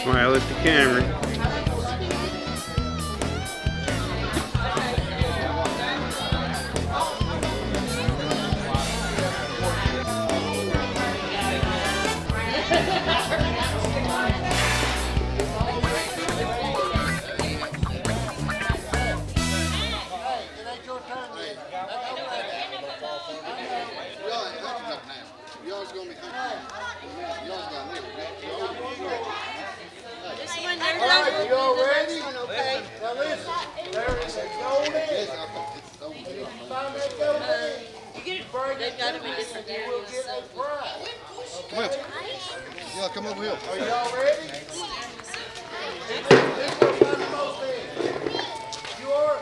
Smile at the camera. Alright, you all ready? Okay. Now listen, there is a golden egg. Find that golden egg. You get it, bring it to me, and you will get a prize. Come here. Yeah, come over here. Are y'all ready? Who's gonna find the most eggs? You are?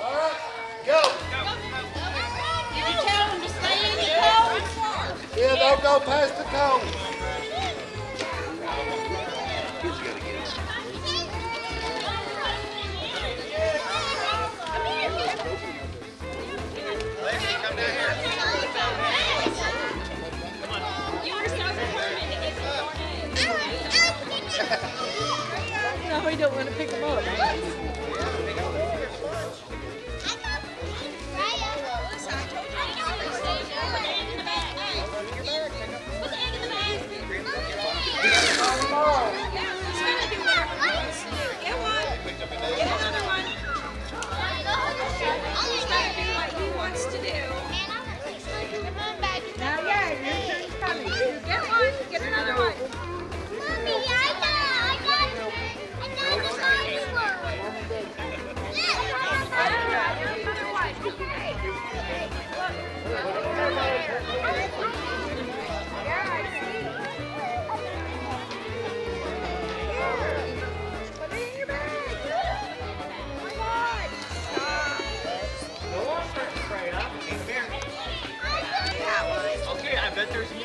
Alright, go. Did you tell them to stay in the cone? Yeah, don't go past the cone. No, we don't want to pick them up. Put the egg in the bag.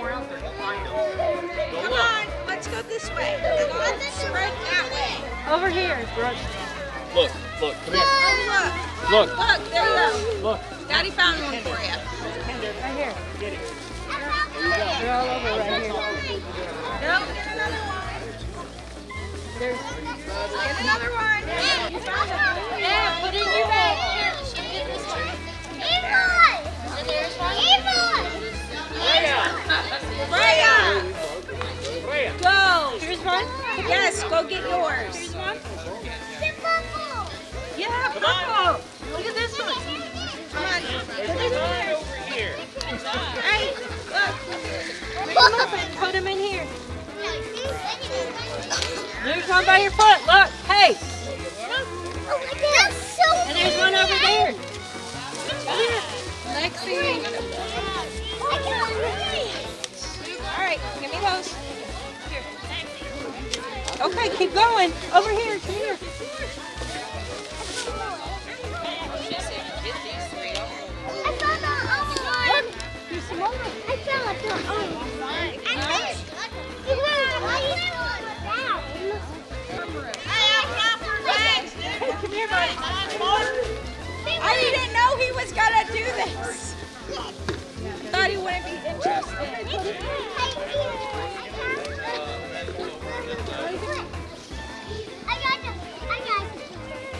around there and find them. Come on, let's go this way. Come on, straight that way. Over here, Brooke. Look, come here. Oh, Look. look, there you go. Look. Daddy found one for you. Right here. Get it. They're all over right here. Nope, get another one. There's Get another one. You found it. Yeah, put it in your bag. Here, get this one. And there's one. Rhea. Go. Here's one. Yes, go get yours. Here's one. Yeah, purple. Look at this one. Come on. Over here. Hey, look. Pick them up and put them in here. There's one by your foot. Look. Hey. And there's one over there. Come here. Lexi. All right, give me those. Okay, keep going. Over here. Come here. Here's some more. Hey, come here, buddy. I didn't know he was gonna do this. Thought he wouldn't be interested.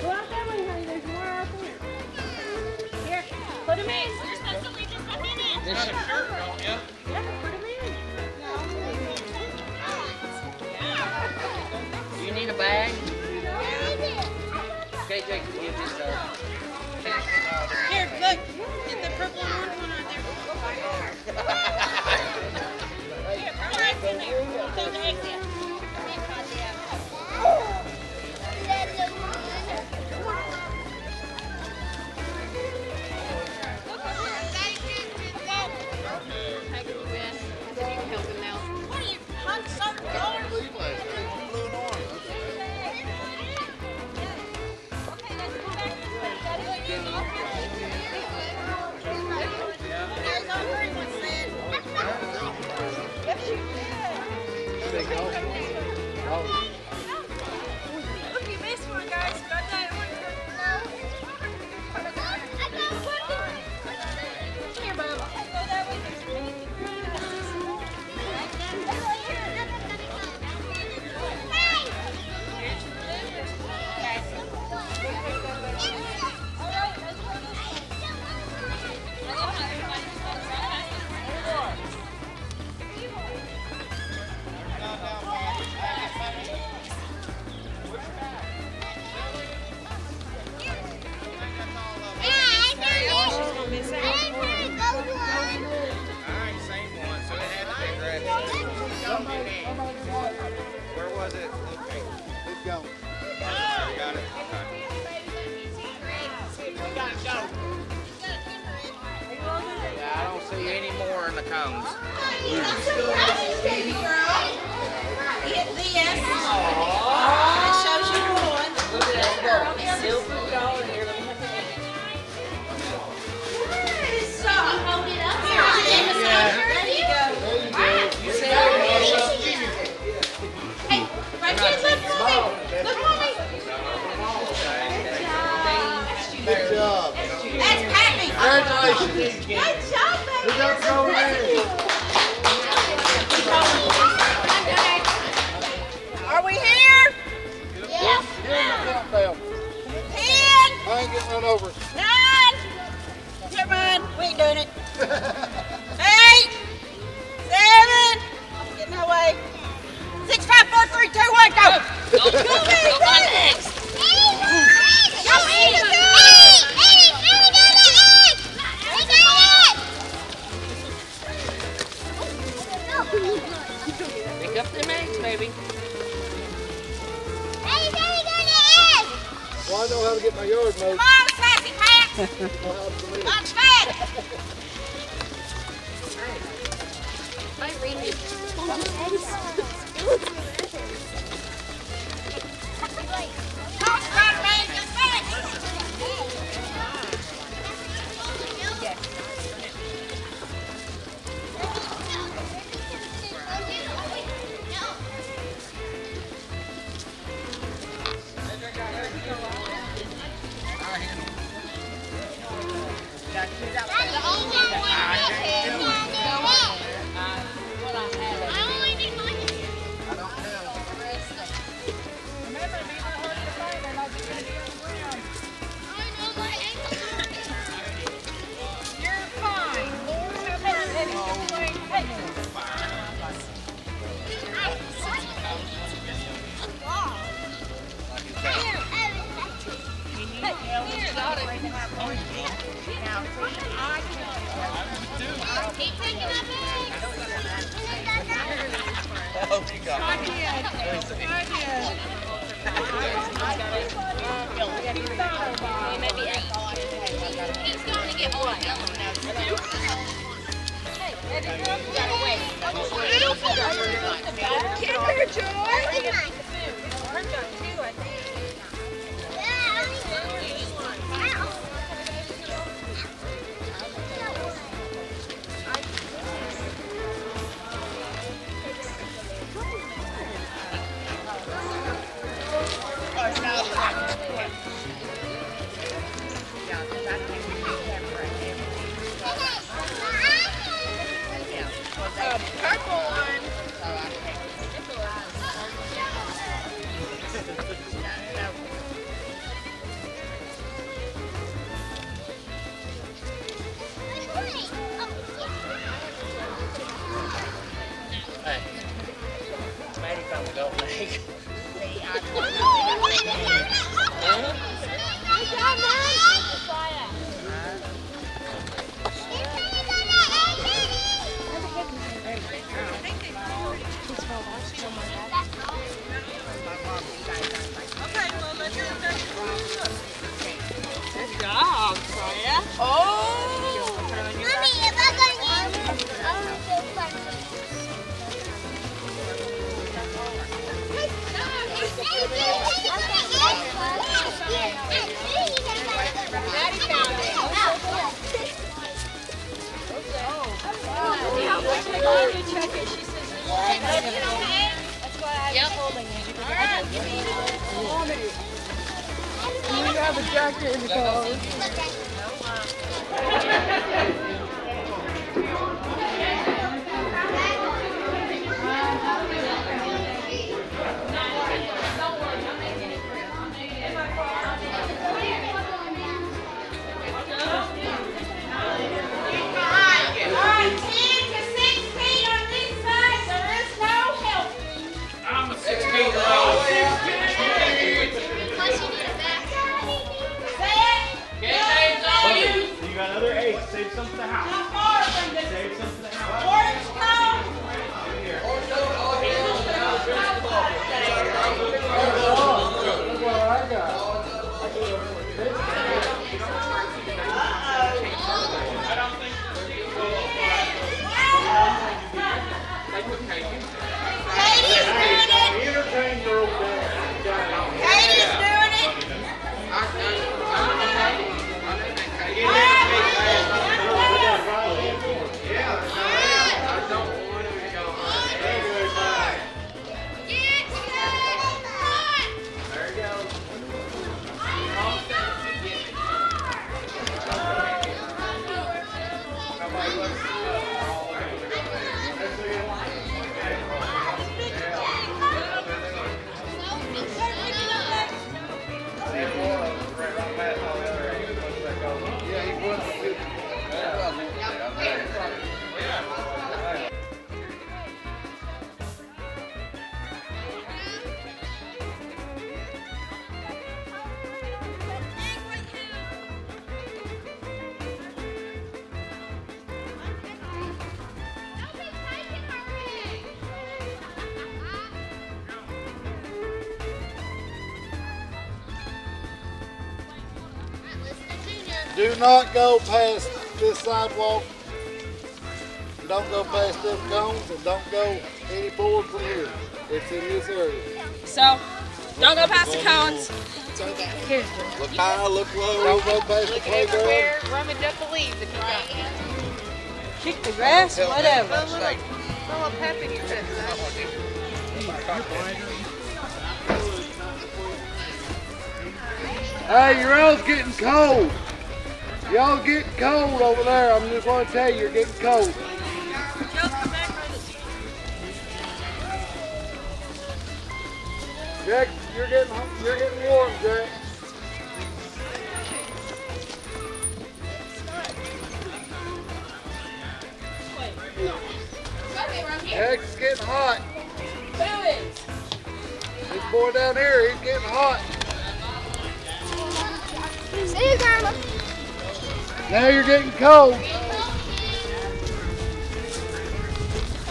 Go out that way, honey. There's more out there. Here, put them in. This is shirt, don't you? Yeah, put them in. Do you need a bag? KJ can give this Here, look. Get the purple and orange one on there. Here, throw the eggs in there. Throw the eggs in. What are you, concert going? Okay, let's go back this way. There's no green one, Sid. Yes, you did. Look, you missed one, guys. Got that one. Here, Bob. Go that way. There's many Alright, same one, so it had to be grabbed. Where was it? Okay. Keep going. Got it. Yeah, I don't see any more in the cones. baby girl. Hit this. It shows you one. Silver dollar here. Let me look at There you go. Hey, right here, look, mommy. Look, mommy. Good job. That's Patty. Congratulations. Good job, baby. We got to go in. Are we here? Give him the countdown. 10, I ain't getting run over. 9. Come on, we ain't doing it. 8, 7. I'm getting that way. 6, 5, 4, 3, 2, 1, go. Go, next. Go, Pick up them eggs, baby. Well, I know how to get my yard Come mowed. on, sassy pants. On fast. Talk about man, just fast. He's going to get all the yellow now. Maddie found the gold leg. Good job, Freya. Mommy, if I You have a jacket in the car. Save some for the house. Save some for the house. Do not go past this sidewalk. Don't go past them cones and don't go any forward from here. It's in this area. So, don't go past the cones. Look high, look low. Don't go past the playground. Rummage up the leaves if you got. Kick the grass, whatever. Throw a pep in your fist. Hey, your all's getting cold. Y'all getting cold over there. I'm just want to tell you, you're getting cold. Jack, you're getting warm, Jack. Jack's getting hot. This boy down here, he's getting hot. See you, Grandma. Now you're getting cold.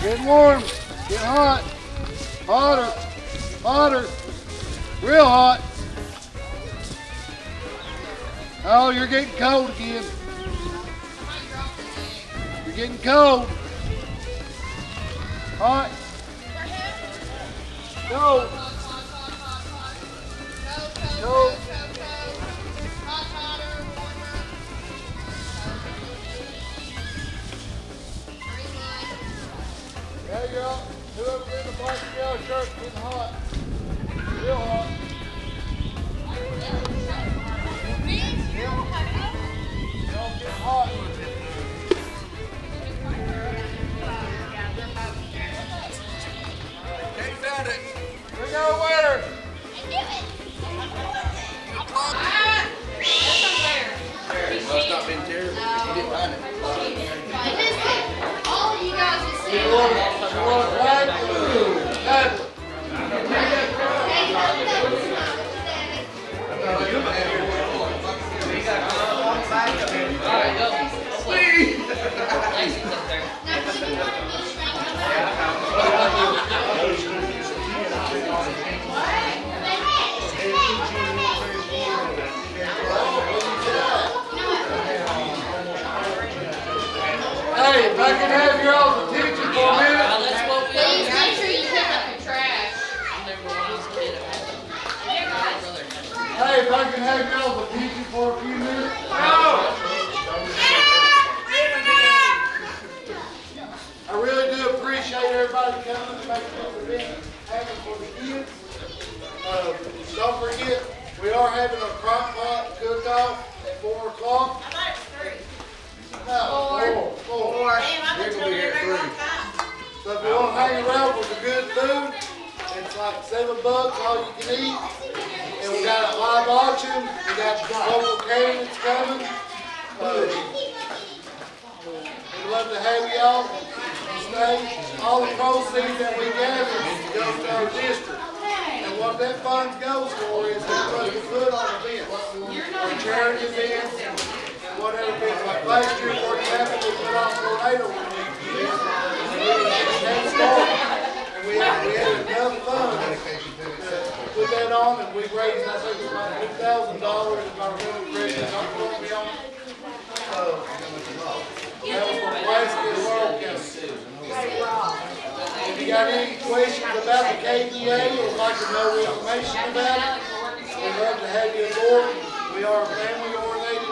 Getting warm. Getting hot. Hotter. Hotter. Real hot. Oh, you're getting cold again. You're getting cold. Hot. Cold. Cold. There you go. Whoever's in the black and yellow shirt's getting hot. Real hot. Y'all get hot. Katie found it. We go where? Must not been terrible. She didn't find it. All of you guys just You said. want it black? Good. Hey, if I can have your all's attention for a minute. Please make sure you pick up your trash. Hey, if I can have your all's attention for a few minutes. I really do appreciate everybody coming to make this event happen for the kids. Don't forget, we are having a CrockPot Cookoff at 4 o'clock. No, 4. They're gonna be here at 3. So if you want to hang around for the good food, it's like $7 all you can eat. And we got a live auction. We got local candidates coming. We'd love to have y'all stay. All the proceeds that we gather goes to our district. And what that fund goes for is what we put on events, or charity events, and whatever events. Like last year, for example, we put on tornado relief. And we had enough funds to put that on, and we raised, I think, about $2,000 if I remember correctly. Don't quote me on it. That was from Pulaski and Laurel County. If you got any questions about the KMA or would like to know information about it, we'd love to have you aboard. We are a family-oriented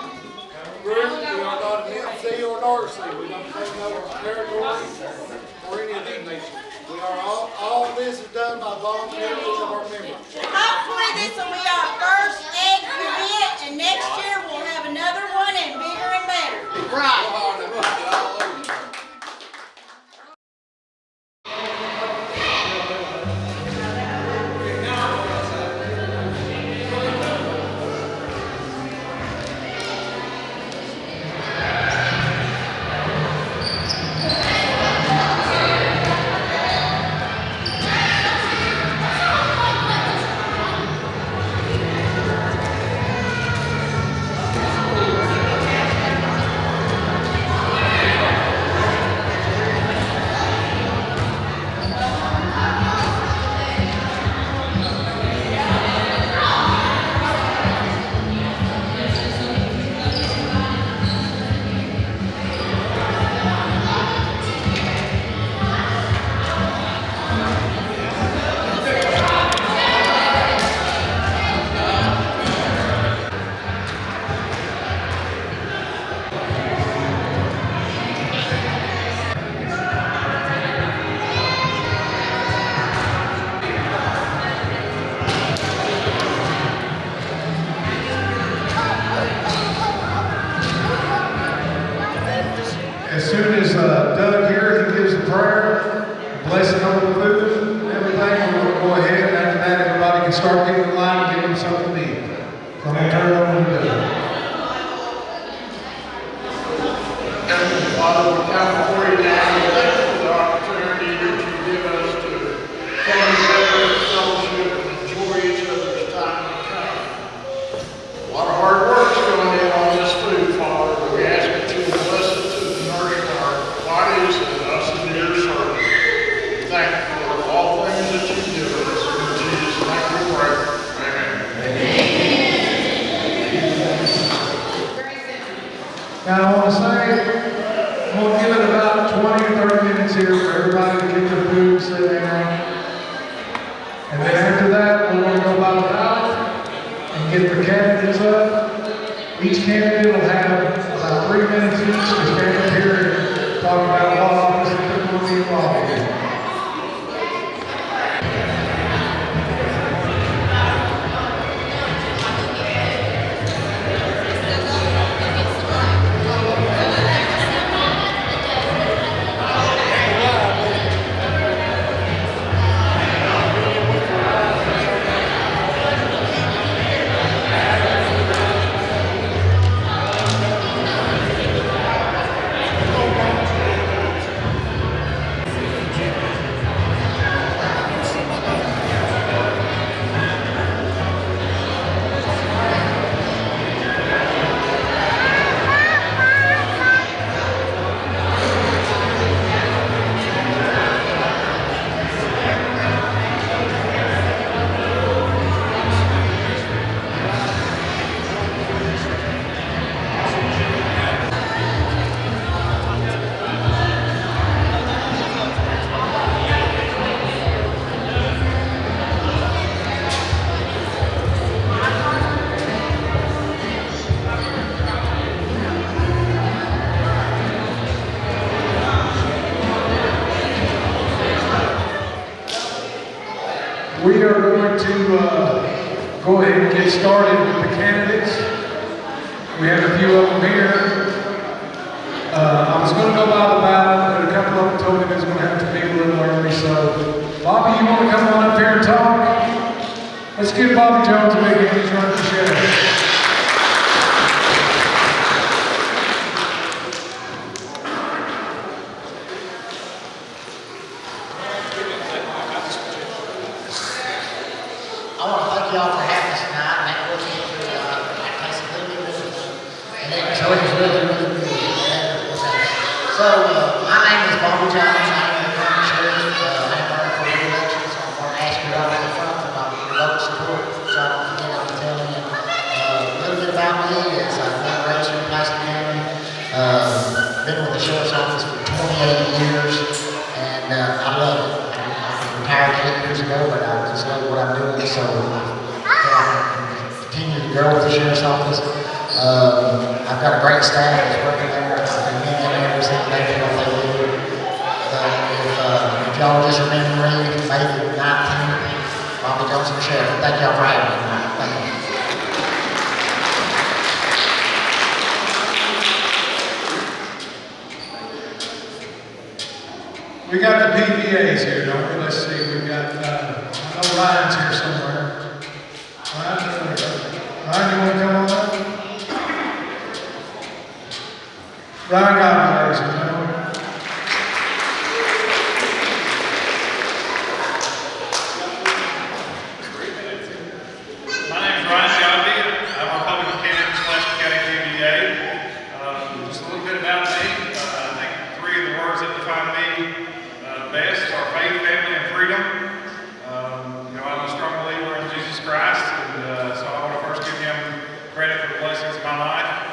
group. We are not an MC or an RC. We don't take no territory or any of them nations. We are all this is done by volunteers of our members. Hopefully this will be our first egg event, and next year we'll have another one and bigger and better. As soon as Doug here, he gives the prayer, blessing over the food, and everything, we're going to go ahead, and after that, everybody can start getting in line and give them something to eat. So I'm going to turn it over to Doug. Father, we come before you now, and thank you for the opportunity that you give us to come together, fellowship, and enjoy each other's time and company. A lot of hard work's going in on this food, Father, but we ask that you bless it to nourish our bodies and us in your service. Thank you for all things that you've candidate will have about 3 minutes each to stand up here and talk about what office they will be involved in. We are going to go ahead and get started with the candidates. We have a few of them here. I was going to go by the ballot, but a couple of them told me they was going to have to be a little early. So, Bobby, you want to come on up here and talk? Let's give Bobby Jones a big hand. He's running for sheriff. I want to thank you all for having us tonight and that working through that place of living and it was really good. So, my name is Bobby Jones. I am the current sheriff. I am running for re-election, so I'm going to ask you all in the front for my vote support. So I don't forget I'm telling you a little bit about me is I've been raised here in Tyson County. Been with the sheriff's office for 28 years and I love it. Retired 8 years ago, but I just love what I'm doing, so I can continue to grow with the sheriff's office. I've got a great staff that's working there. I've been in there every single day for what they do. If y'all just remember me, maybe 19, Bobby Jones for sheriff. Thank y'all for having me tonight. Thank you. We got the PVAs here, don't we? Let's see. We've got, I know Ryan's here somewhere. Ryan, you want to come on up? Ryan got ladies and gentlemen. My name is Ryan Godby. I'm a Republican candidate for Selection County PVA. Just a little bit about me. I think 3 of the words that define me best are faith, family, and freedom. I'm a strong believer in Jesus Christ, and so I want to first give him credit for the blessings of my life.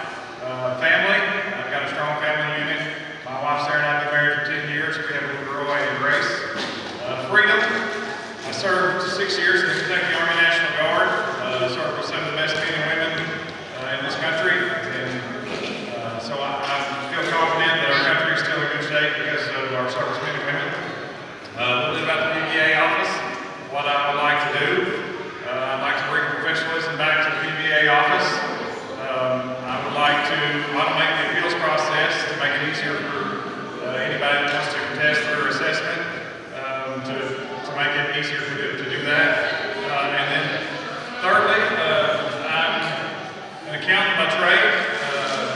Family, I've got a strong family unit. My wife Sarah and I have been married for 10 years. We have a little girl named Grace. Freedom, I served 6 years in the Kentucky Army National Guard. Served with some of the best men and women in this country, and so I feel confident that our country is still in good shape because of our servicemen and women. A little bit about the PVA office, what I would like to do. I'd like to bring professionalism back to the PVA office. I would like to automate the appeals process to make it easier for anybody that wants to contest their assessment, to make it easier for them to do that. And then thirdly, I'm an accountant by trade,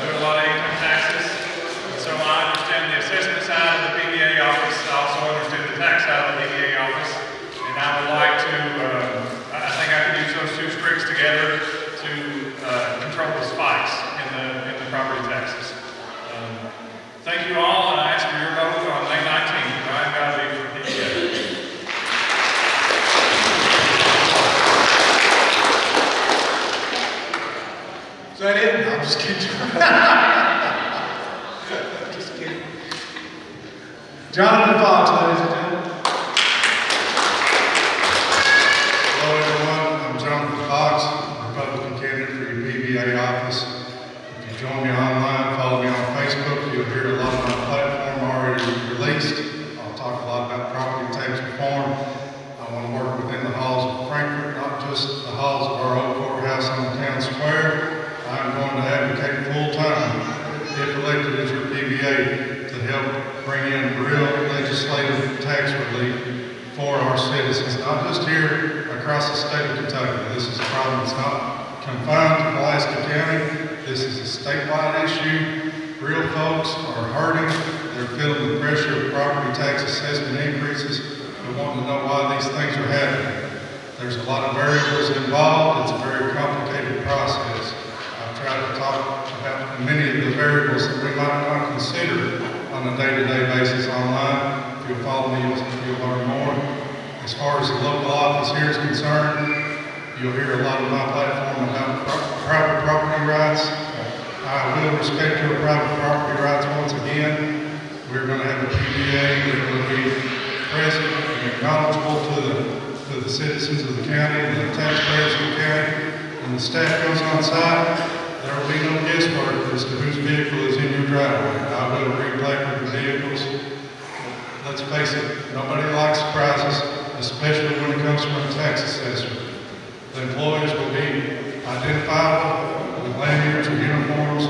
do a lot of income taxes, so I understand the assessment side of the PVA office. I also understand the tax side of the PVA office, and I would like to, I think I can use those 2 strings together to control the spikes in the property taxes. Thank you all, and I ask for your vote on May 19th. Ryan Godby for PVA. Is that it? No, I'm just kidding. Just kidding. Jonathan Fox, ladies and gentlemen. Hello everyone, I'm Jonathan Fox, Republican candidate for your PVA office. form. I want to work within the halls of Frankfurt, not just the halls of our old courthouse on the town square. I'm going to advocate full-time, if elected as your PBA, to help bring in real legislative tax relief for our citizens, not just here across the state of Kentucky. This is a problem that's not confined to Pulaski County. This is a statewide issue. Real folks are hurting. They're feeling the pressure of property tax assessment increases. They want to know why these things are happening. There's a lot of variables involved. It's a very complicated process. I've tried to talk about many of the variables that we might not consider on a day-to-day basis online. If you'll follow me, you'll learn more. As far as the local office here is concerned, you'll hear a lot of my platform about private property rights. I will respect your private property rights once again. We're going to have a PBA that will be present and acknowledgeable to the citizens of the county and the taxpayers of the county. When the staff goes on site, there will be no guesswork as to whose vehicle is in your driveway. I will re-placard the vehicles. Let's face it, nobody likes surprises, especially when it comes from a tax assessor. The employees will be identifiable with lanyards or uniforms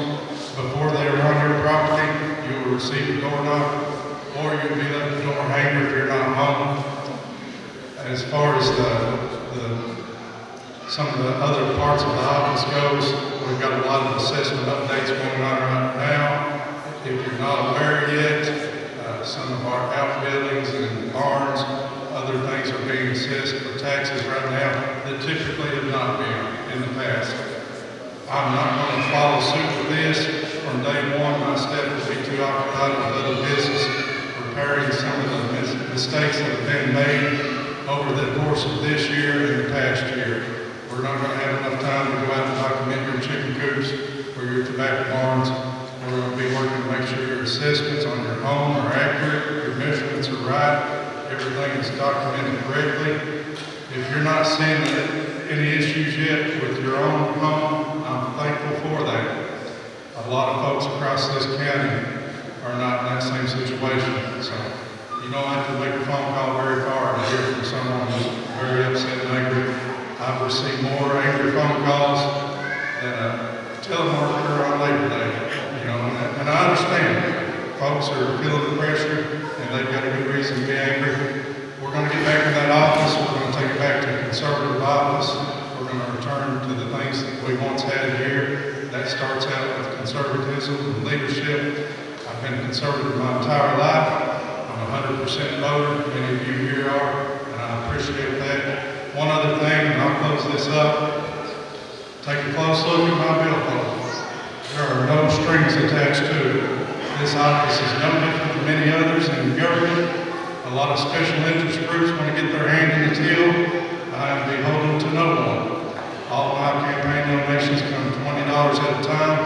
before they are on your property. You will receive a door knock, or you'll be left a door hanger if you're not home. As far as some of the other parts of the office goes, we've got a lot of assessment updates going on right now. If you're not aware yet, some of our outbuildings and barns, other things are being assessed for taxes right now that typically have not been in the past. I'm not going to follow suit for this. From day one, my staff will be too occupied with other business, repairing some of the mistakes that have been made over the course of this year and the past year. We're not going to have enough time to go out and document your chicken coops or your tobacco barns. We're going to be working to make sure your assessments on your home are accurate, your measurements are right, everything is documented correctly. If you're not seeing any issues yet with your own home, I'm thankful for that. A lot of folks across this county are not in that same situation. So you don't have to make a phone call very far to hear from someone who's very upset and angry. I've received more angry phone calls than a telemarketer on Labor Day. And I understand. Folks are feeling the pressure, and they've got a good reason to be angry. We're going to get back in that office. We're going to take it back to a conservative office. We're going to return to the things that we once had here. That starts out with conservatism and leadership. I've been conservative my entire life. I'm a 100% voter. Many of you here are, and I appreciate that. One other thing, and I'll close this up. Take a close look at my billfold. There are no strings attached to it. This office is no different than many others in government. A lot of special interest groups want to get their hand in the till. I am beholden to no one. All of my campaign donations come $20 at a time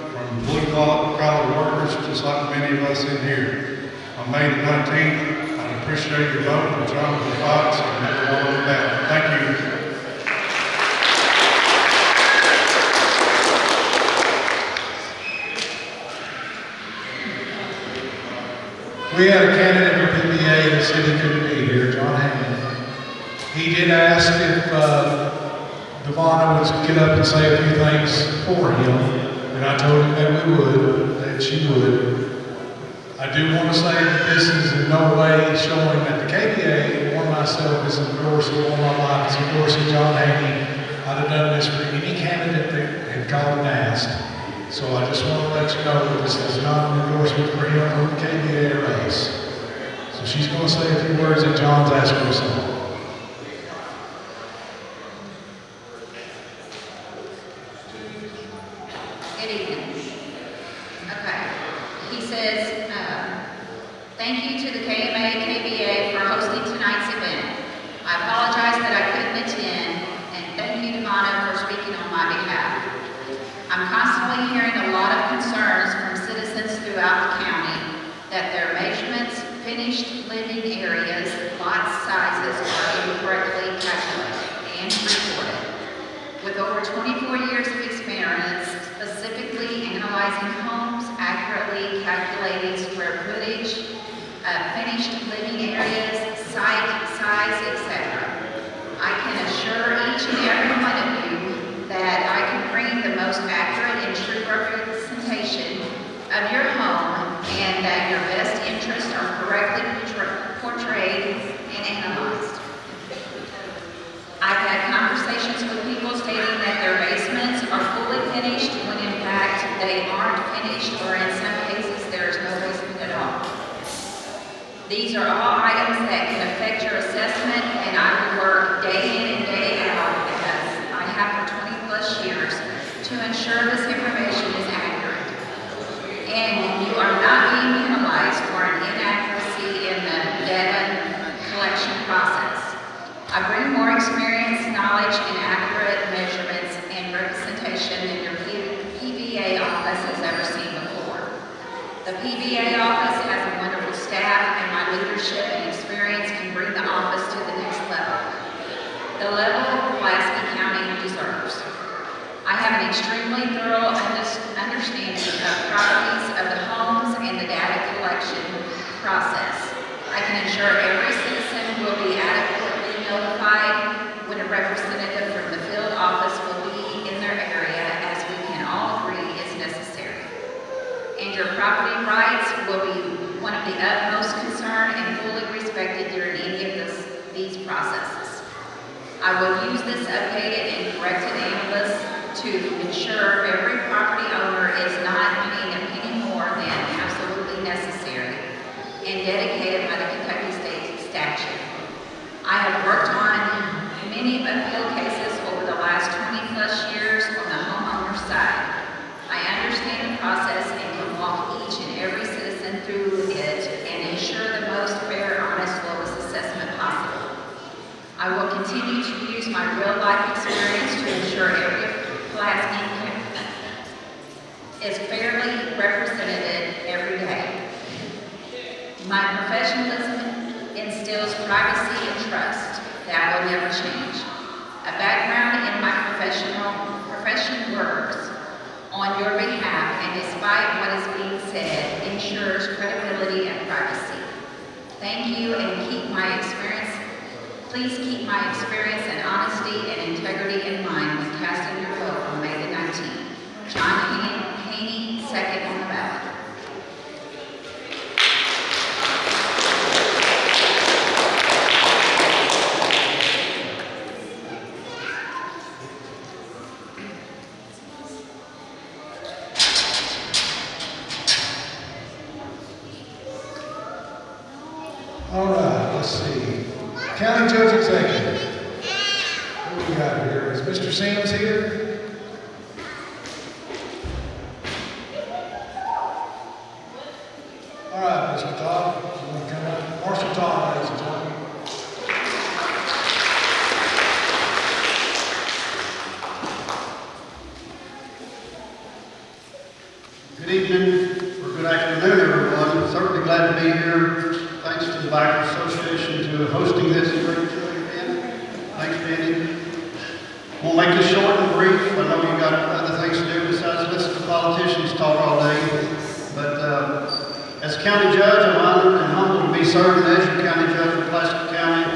from blue-collar workers, just like many of us in here. On May the 19th, I appreciate your vote for Jonathan Fox and never going back. Thank you. We had a candidate for PBA that said he couldn't be here, John Hammond. He did ask if Devonna would get up and say a few things for him, and I told him that we would, that she would. I do want to say that this is in no way showing that the KBA or myself is endorsing, or my life is endorsing John Haney. I'd have done this for any candidate that had called and asked. So I just want to let you know that this is not an endorsement for him or the KBA race. So she's going to say a few words that John's asked her to say. Good evening. Okay. He says, thank you to the KMA KBA for hosting tonight's event. I apologize that I couldn't attend, and thank you, Devonna, for speaking on my behalf. I'm constantly hearing a lot of concerns from citizens throughout the county that their measurements, finished living areas, lot sizes are incorrectly calculated and reported. With over 24 years of experience specifically analyzing homes, accurately calculating square footage, finished living areas, site size, etc. I can assure each and every one of you that I can bring the most accurate and true representation of your home and that your best interests are correctly portrayed and analyzed. I've had conversations with people stating that their basements are fully finished when in fact they aren't finished, or in some cases there is no basement at all. These are all items that can affect your assessment, and I will work day in and day out, as I have for 20 plus years, to ensure this information is accurate. And you are not being penalized for an inaccuracy in the data collection process. I bring more experience, knowledge, and accurate measurements and representation than your PBA office has ever seen before. The PBA office has a wonderful staff, and my leadership and experience can bring the office to the next level, the level Pulaski County deserves. I have an extremely thorough understanding of properties of the homes and the data collection process. I can ensure every citizen will be adequately notified when a representative from the field office will be in their area, as we can all agree is necessary. And your property rights will be one of the utmost concern and fully respected during any of these processes. I will use this updated and corrected analysis to ensure every property owner is not paying a penny more than absolutely necessary and dedicated by the Kentucky State statute. I have worked on many appeal cases over the last 20 plus years on the homeowner side. I understand the process and can walk each and every citizen through it and ensure the most fair, honest, lowest assessment possible. I will continue to use my real-life experience to ensure every Pulaski is fairly represented every day. My professionalism instills privacy and trust that will never change. A background in my profession works on your behalf, and despite what is being said, ensures credibility and privacy. Thank you, and please keep my experience and honesty and integrity in mind when casting your vote on May the 19th. John Haney, second on the ballot. All right, let's see. County Judge Executive. What do we got here? Is Mr. Sims here? All right, Mr. Todd, you want to come up? Marshall Todd, ladies and gentlemen. Good evening, or good afternoon, everyone. Certainly glad to be here. Thanks to the Biker Association to hosting this great event. Thanks, Benny. We'll make this short and brief. I know you've got other things to do besides listen to politicians talk all day. But as county judge, I'm honored and humbled to be serving as your county judge of Pulaski County.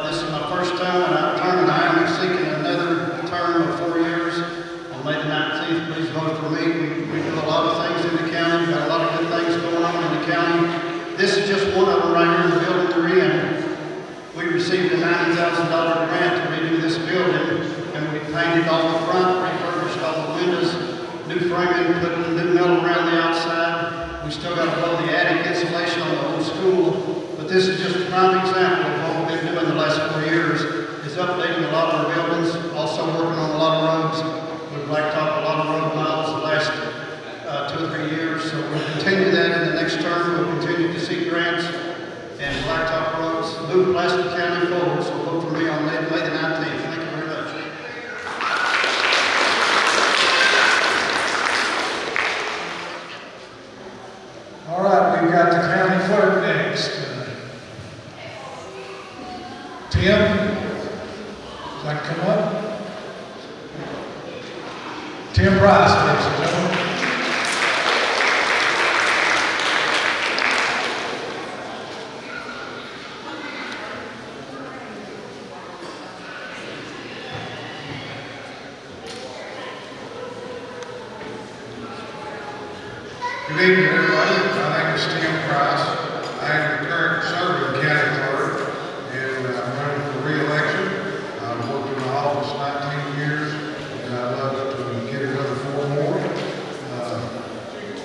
This is my first term, and I am seeking another term of 4 years. On May the 19th, please vote for me. We do a lot of things in the county. We've got a lot of good things going on in the county. This is just one of them right here in the building we're in. We received a $90,000 grant to redo this building, and we painted all the front, refurbished all the windows, new framing, put new metal around the outside. We still got to blow the attic insulation on the old school, but this is just a prime example of what we've been doing the last 4 years, is updating a lot of our buildings, also working on a lot of roads. We've blacktopped a lot of road miles the last 2 or 3 years, so we'll continue that in the next term. We'll continue to seek grants and blacktop roads, move Pulaski County forward. So vote for me on May the 19th. Thank you very much. All right, we've got the county clerk next. Tim, would you like to come up? Tim Price, ladies and gentlemen. Good evening, everybody. My name is Tim Price. I am the current serving county clerk, and I'm running for re-election. I've worked in my office 19 years, and I'd love to get another 4 more.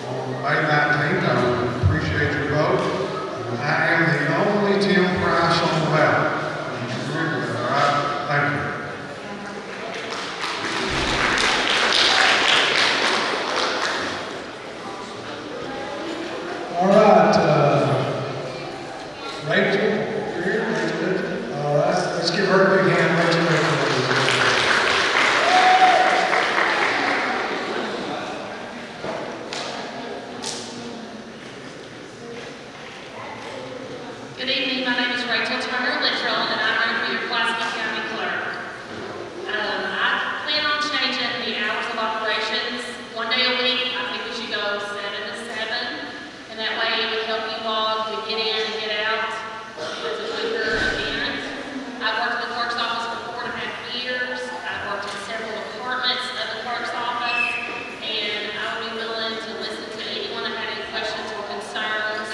On May 19th, I would appreciate your vote. I am the only Tim Price on the ballot. All right, thank you. All right, Rachel, you're here, Rachel. All right, let's give her a big hand. Good evening, my name is Rachel Turner Littrell, and I'm running for your Pulaski County Clerk. I plan on changing the hours of operations. 1 day a week, I think we should go 7 to 7, and that way it would help you all to get in and get out. It's a quicker event. I've worked in the clerk's office for 4.5 years. I've worked in several departments of the clerk's office, and I would be willing to listen to anyone that had any questions or concerns.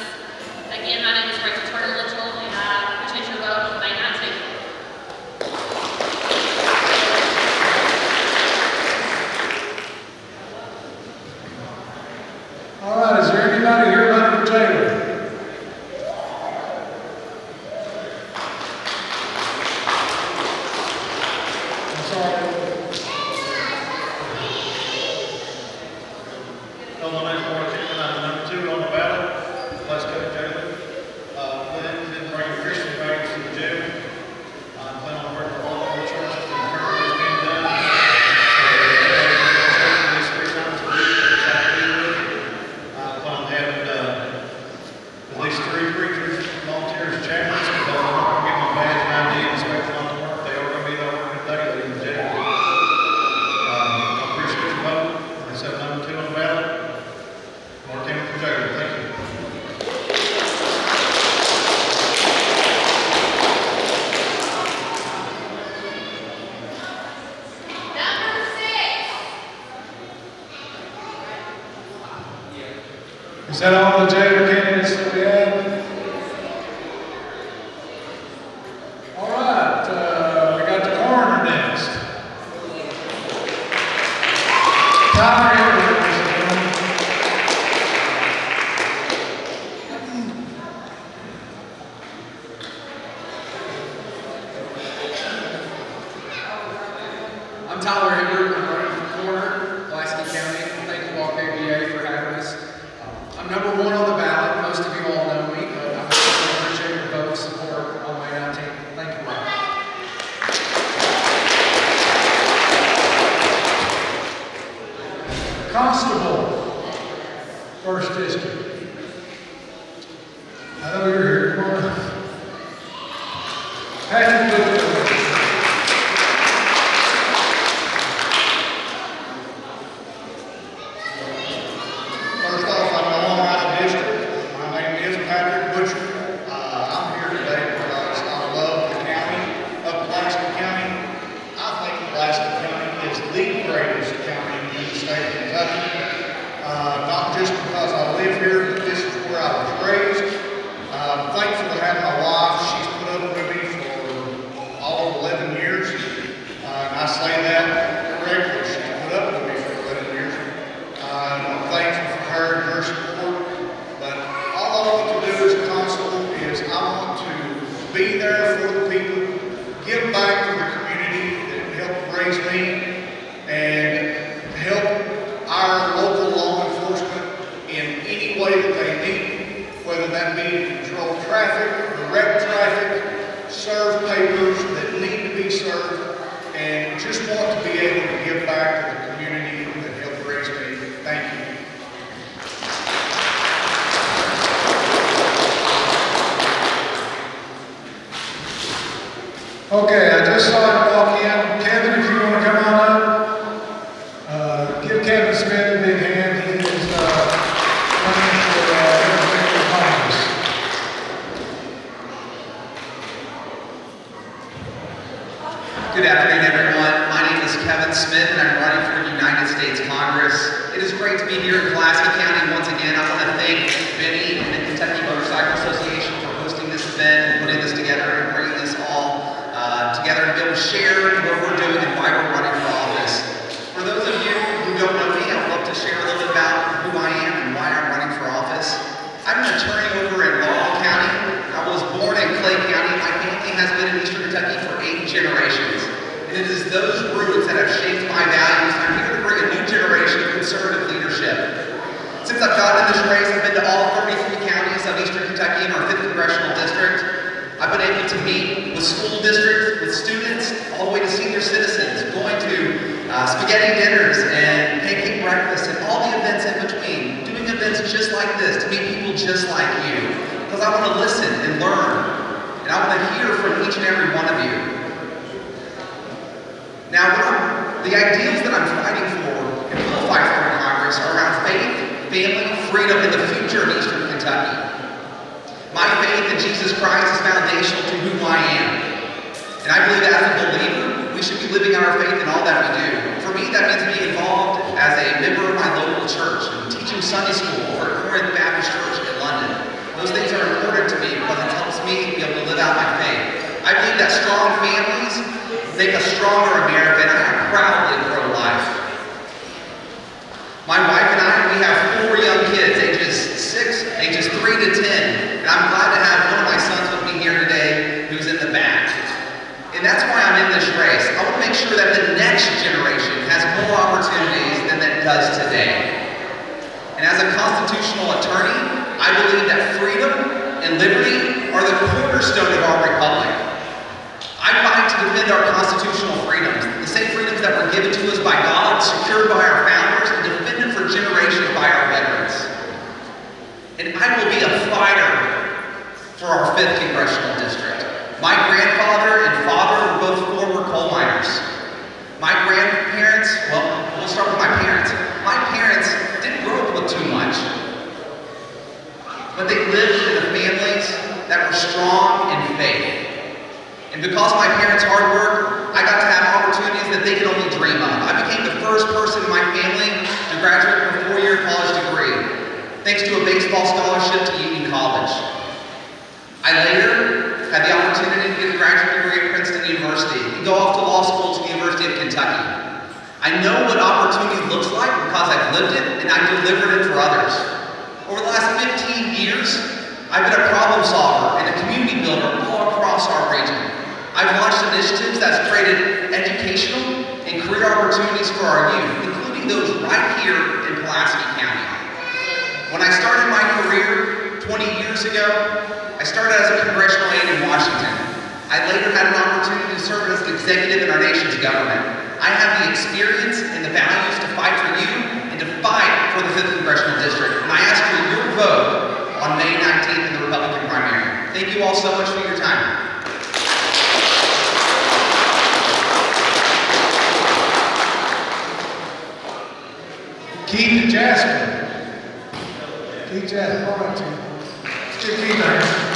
Again, my name is Rachel Turner Littrell, and I appreciate your vote on May 19th. All right, is there anybody here running for Taylor? I'm sorry. My name's Mark Hickman. I'm number 2 on the ballot. Let's go to Taylor. Plan to bring Christian values to the jail. I plan on working with all the churches that currently is being done. At least 3 times a week. I plan on having at least 3 preachers, volunteers, chaplains, because I'm not going to get my badge and ID and expect them not to work. They are going to be there working daily in the jail. I appreciate your vote. I said number 2 on the ballot. Mark Hickman for Taylor. Thank you. Is that all the jailer candidates that we have? All right, we got the coroner next. Tyler Henry, ladies and gentlemen. I'm Tyler Hibbert. I'm running for coroner, Pulaski County. Thank you all, KBA, for having us. I'm number 1 on the ballot. Most of you all know me, but I appreciate your vote support on May 19th. Thank you all. Constable, 1st District. I know you're here. Come on. Patrick Booker. First off, I'm no longer out of district. My name is Patrick Butcher. I'm here today because I love the county of Pulaski County. I think Pulaski County is the greatest county in the state of Kentucky. Not just because I live here, but this is where I was raised. I'm thankful to have my wife. She's put up with me for all of 11 years. And I say that correctly. She's put up with me for 11 years. I'm thankful for her and her support. But all I want to do as a constable is I want to be there for the people, give back to the community that helped raise me, and help our local law enforcement in any way that they need, whether that be to control traffic, direct traffic, serve papers that need to be served, and just want to be able to give back to the community that helped raise me. Thank you. Okay, I just saw him walk in. Kevin, if you want to come on up, give Kevin Smith a big hand. He is running for Congress. Good afternoon, everyone. My name is Kevin Smith, and I'm running for United States Congress. It is great to be here in Pulaski County once again. I want to thank Benny and the Kentucky Motorcycle Association for hosting this event and putting this together and bringing this all together to be able to share what we're doing and why we're running for office. For those of you who don't know me, I'd love to share a little bit about who I am and why I'm running for office. I'm an attorney over in Laurel County. I was born in Clay County. My family has been in Eastern Kentucky for 8 generations. And it is those roots that have shaped my values. I'm here to bring a new generation of conservative leadership. Since I've gotten in this race, I've been to all 33 counties of Eastern Kentucky in our 5th Congressional District. I've been able to meet with school districts, with students, all the way to senior citizens, going to spaghetti dinners and pancake breakfasts and all the events in between, doing events just like this, to meet people just like you. Because I want to listen and learn, and I want to hear from each and every one of you. Now, the ideals that I'm fighting for and will fight for in Congress are around faith, family, freedom, and the future of Eastern Kentucky. My faith in Jesus Christ is foundational to who I am. And I believe that as a believer, we should be living our faith in all that we do. For me, that means being involved as a member of my local church and teaching Sunday school over at Corinth Baptist Church in London. Those things are important to me because it helps me be able to live out my faith. I believe that strong families make a stronger America, and I am proudly pro-life. My wife and I, we have 4 young kids, ages 3 to 10, and I'm glad to have one of my sons with me here today who's in the back. And that's why I'm in this race. I want to make sure that the next generation has more opportunities than it does today. And as a constitutional attorney, I believe that freedom and liberty are the cornerstone of our republic. I fight to defend our constitutional freedoms, the same freedoms that were given to us by God, secured by our founders, and defended for generations by our veterans. And I will be a fighter for our 5th Congressional District. My grandfather and father were both former coal miners. My grandparents, well, we'll start with my parents. My parents didn't grow up with too much, but they lived in the families that were strong in faith. And because of my parents' hard work, I got to have opportunities that they could only dream of. I became the first person in my family to graduate with a 4-year college degree, thanks to a baseball scholarship to Union College. I later had the opportunity to get a graduate degree at Princeton University and go off to law school to the University of Kentucky. I know what opportunity looks like because I've lived it and I delivered it for others. Over the last 15 years, I've been a problem solver and a community builder all across our region. I've launched initiatives that's created educational and career opportunities for our youth, including those right here in Pulaski County. When I started my career 20 years ago, I started as a congressional aide in Washington. I later had an opportunity to serve as an executive in our nation's government. I have the experience and the values to fight for you and to fight for the 5th Congressional District. And I ask for your vote on May 19th in the Republican primary. Thank you all so much for your time. Keith Jasper. Keith Jasper, all right, Tim. Let's give Keith a hand.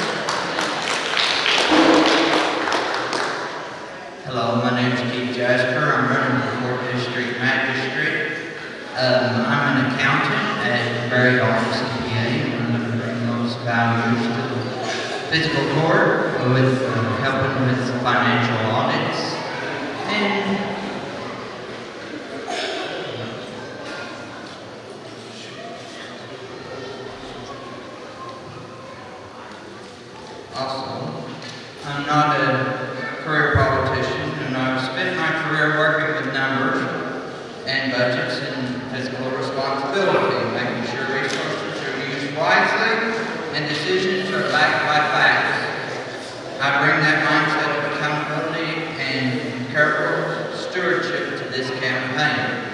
Hello, my name is Keith Jasper. I'm running for 4th District Magistrate. I'm an accountant at the very office of PA. I'm going to bring those values to the physical court with helping with financial audits and also, I'm not a career politician, and I've spent my career working with numbers and budgets and fiscal responsibility, making sure resources are used wisely and decisions are backed by facts. I bring that mindset of accountability and careful stewardship to this campaign.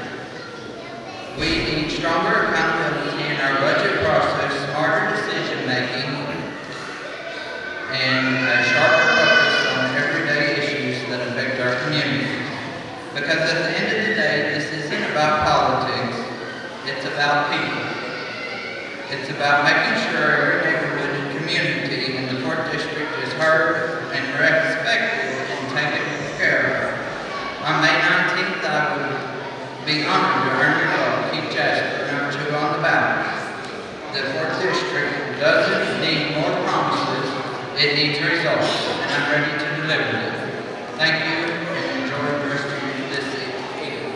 We need stronger accountability in our budget process, smarter decision making, and a sharper focus on everyday issues that affect our community. Because at the end of the day, this isn't about politics, it's about people. It's about making sure every neighborhood and community in the 4th District is heard and respected and taken care of. On May 19th, I will be honored to earn your vote. Keith Jasper. It needs results, and I'm ready to deliver them. Thank you, and enjoy the rest of this evening.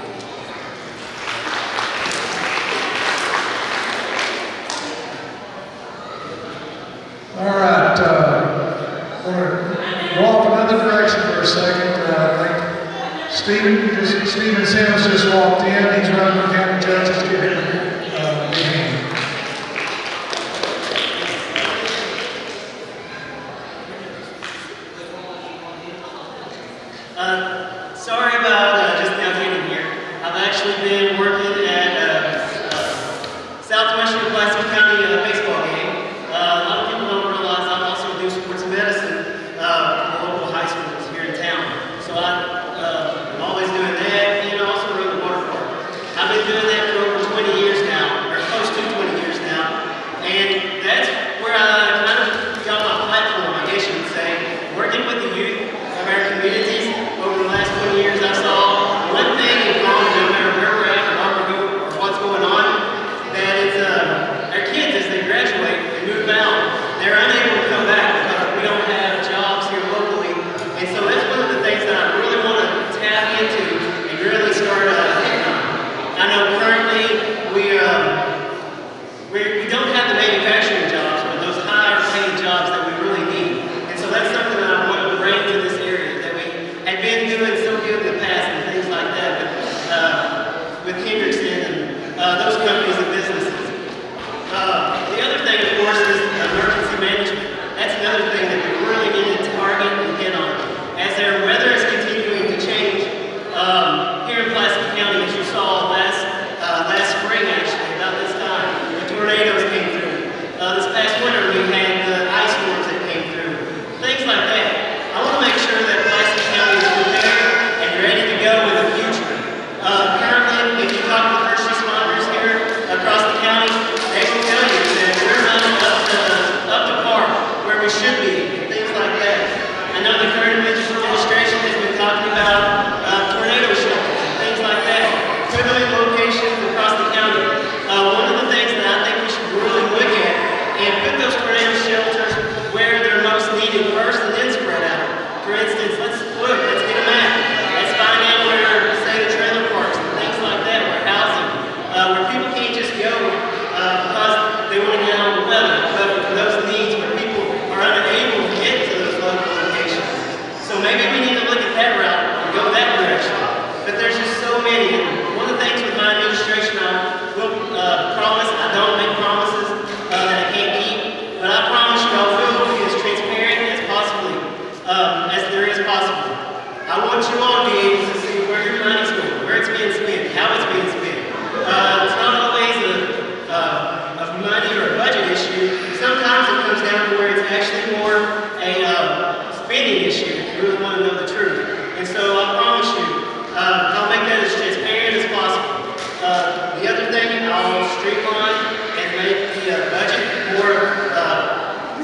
All right, we're going to go off another direction for a second. Stephen Sims just walked in. He's running for county judge. Let's give him a big hand. Sorry about just now getting here. I've actually been working at Southwestern Pulaski County baseball game. A lot of people don't realize I also do sports medicine for the local high schools here in town. So I'm always doing that, and also run the water park. I've been doing that for over 20 years now, or close to 20 years now, and that's where I kind of got my platform, I guess you would say, working with the youth of our communities. Over the last 20 years, I saw one thing in common, no matter where we're at or what's going on, that it's our kids, as they graduate and move out, they're unable to come back because we don't have jobs here locally. And so that's one of the things that I really want to tap into and really start hitting on. I know currently we don't have the manufacturing jobs, but those higher paying jobs that we really need. And so that's something that I want to bring to this area that we had been doing so good in the past and things like that with Hendrickson and those companies and businesses. The other thing, of course, is emergency management. That's another thing that we really need to target and hit on. As our weather is continuing to change, here in Pulaski County, as you saw last spring, actually, about this time, the tornadoes came through. This past winter, we had the ice storms that came through. Things like that. I want to make sure that Pulaski County is prepared and ready to go in the future. Currently, if you talk to the first responders here across the county, they will tell you that we're not up to par where we should be, things like that. I know the current administration has been talking about tornado shelters and things like that, equivalent locations across the county. One of the things that I think we should really look at and put those tornado shelters where they're most needed first and then spread out. For instance, let's get a map. Let's find out where, say, the trailer parks and things like that, where housing, where people can't just go because they want to get on the weather, but for those needs where people are unable to get to those local locations. So maybe we need to look at that route and go that direction. But there's just so many. And one of the things with my administration, I will promise, I don't make promises that I can't keep, but I promise you I will be as transparent as possibly, as there is possible. I want you all to be able to see where your money's going, where it's being spent, how it's being spent. It's not always a money or a budget issue. Sometimes it comes down to where it's actually more a spending issue, if you really want to know the truth. And so I promise you, I'll make that as transparent as possible. The other thing, I'll streamline and make the budget more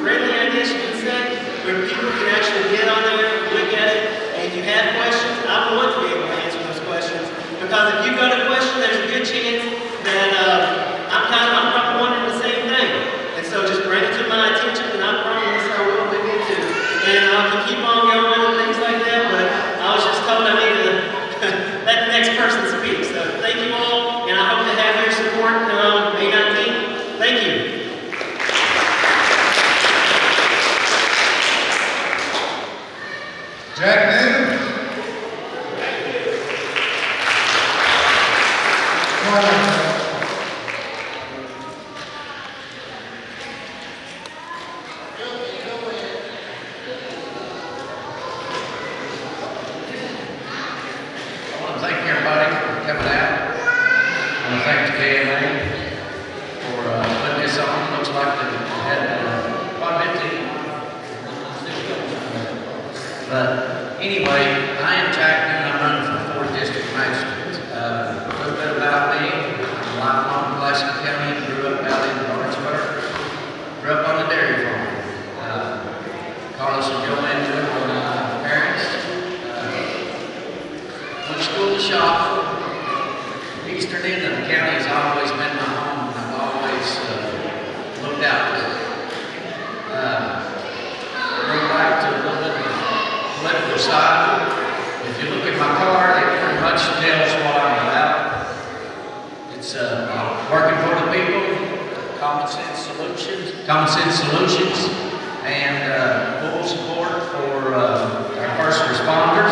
friendly, I guess you could say, where people can actually get on there, look at it, and if you have questions, I want to be able to answer those questions. Because if you've got a question, there's a good chance that I'm probably wondering the same thing. And so just bring it to my attention, and I promise I will look into it. And I can keep on going and things like that, but I was just told I need to let the next person speak. So thank you all, and I hope to have your support May 19th. Thank you. Jack Newton. Come on up. I want to thank everybody for coming out. I want to thank the KMA for putting this on. Looks like they had quite a bit to. But anyway, I am Jack Newton. I'm running for 4th District Magistrate. A little bit about me. I'm lifelong Pulaski County. Grew up out in Lawrenceburg. Grew up on the dairy farm. Carlos and Joanne Newton were my parents. Went to school to shop. Eastern end of the county has always been my home, and I've always looked out for it. Grew side. If you look at my card, it pretty much tells what I'm about. It's working for the people, common sense solutions, and full support for our first responders.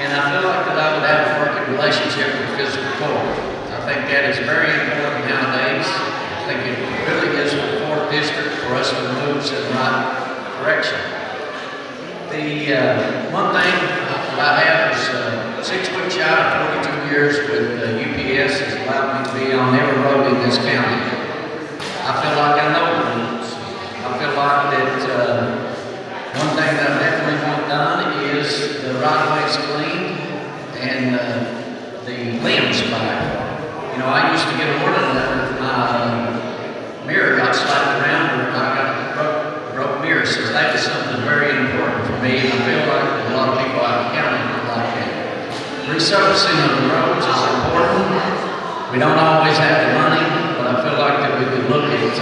And I feel like that I would have a working relationship with physical court. I think that is very important nowadays. I think it really is for the 4th District for us to move in the right direction. The one thing that I have is 6 weeks shy of 42 years with UPS has allowed me to be on every road in this county. I feel like I know the rules. I feel like that one thing that I definitely want done is the right-of-ways cleaned and the limbs back. You know, I used to get a warning letter if my mirror got slapped around or I got a broke mirror, so that is something very important for me, and I feel like a lot of people out of the county would like that. Resurfacing of the roads is important. We don't always have the money, but I feel like that we could look at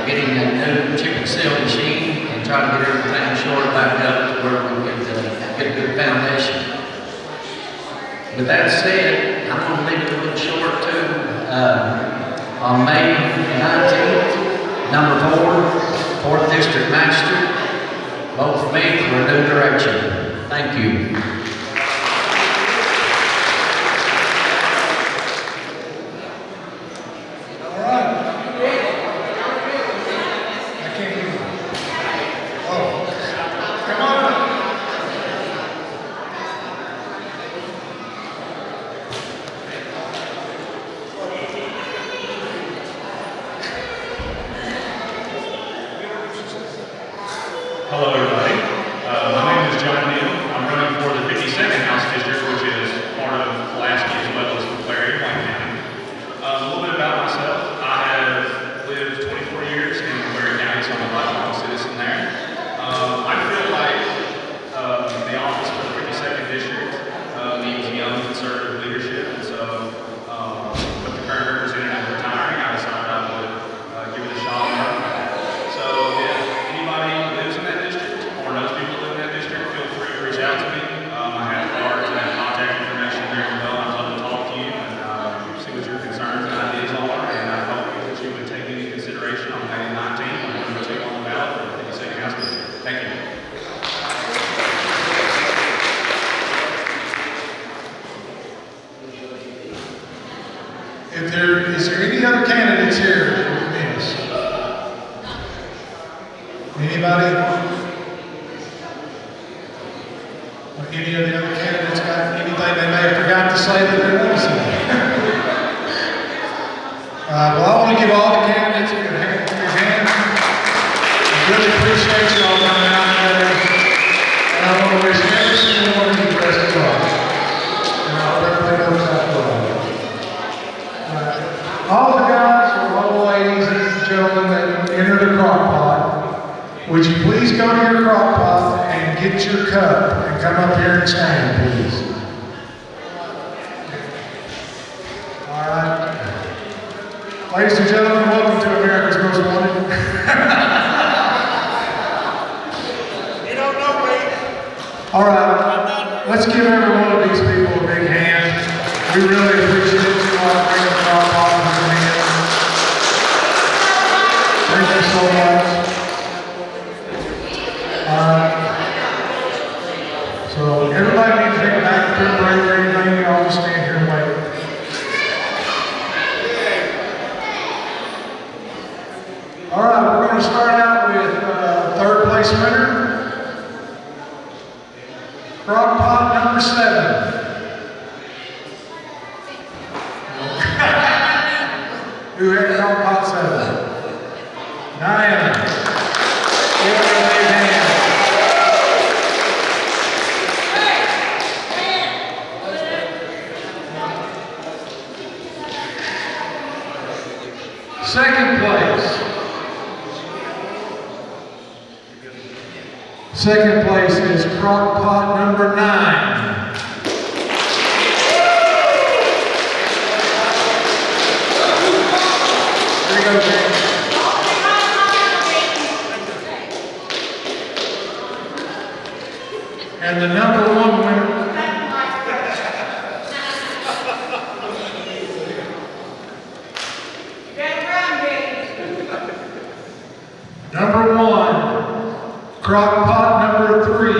getting that new chip and seal machine and try to get everything shored back up to where we could get a good foundation. With that said, I'm going to leave it a little short too. On May 19th, number 4, 4th District Master, vote for me for a new direction. Thank you. Hello, everybody. My name is John Neal. I'm running for the 52nd House District, which is part of Pulaski as well as Clary, Wayne County. A little bit about myself. I have lived 24 years in Clary County, so I'm a lifelong citizen there. I feel like the office for the 52nd District needs young conservative leadership, and so with the current representative retiring, I decided I would give it a shot. So if anybody lives in that district or knows people who live in that district, feel free to reach out to me. I have cards and contact information there as well. I'd love to talk to you and see what your concerns and ideas are. And I hope that you would take into consideration on May 19th when we're going to take on the ballot for the 52nd House District. Thank you. Is there any other candidates here that we missed? Anybody? Or any of the other candidates got anything they may have forgot to say that they want to say? Well, I want to give all the candidates a good hand. I really appreciate you all coming out today. And I want to wish every single one of you the best of luck. And I hope everything works out well. All the guys or all the ladies and gentlemen that entered the crockpot, would you please go to your crockpot and get your cup and come up here and stand, please? All right. Ladies and gentlemen, welcome to America's Most Wanted. You don't know me. All right. Let's give every one of these people a big hand. We really appreciate you all bringing the crockpot in. Thank you so much. So everybody needs to take a back to their break or anything. We all just stand here and wait. All right, we're going to start out with 3rd place winner. Crockpot number 7. Who had Crockpot 7? Diana. Give her a big hand. Second place. Second place is Crockpot number 9. There you go, James. And the #1 winner. #1, CrockPot #3.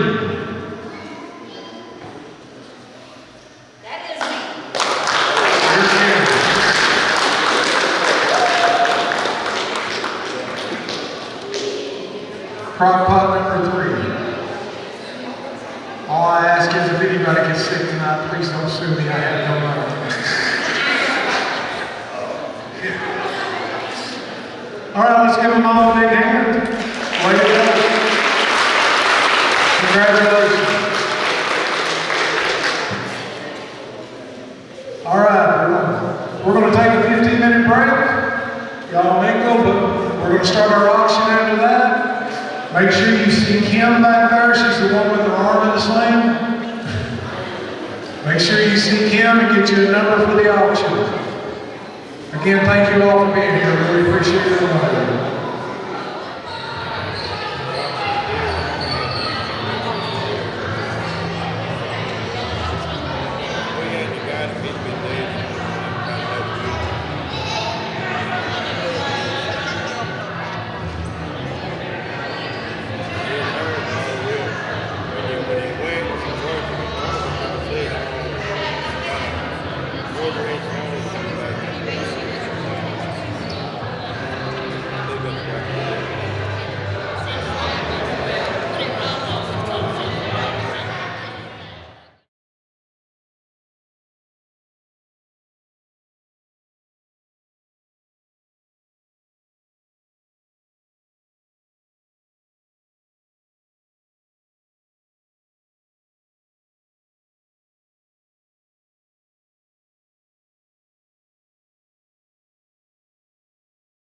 CrockPot #3. All I ask is if anybody gets sick tonight, please don't sue me. I have no money. All right, let's give them all a big hand. Way to go. Congratulations. All right, we're going to take a 15-minute break. Y'all mingle, but we're going to start our auction after that. Make sure you see Kim back there. She's the one with her arm in the sling. Make sure you see Kim and get you a number for the auction. Again, thank you all for being here. Really appreciate it.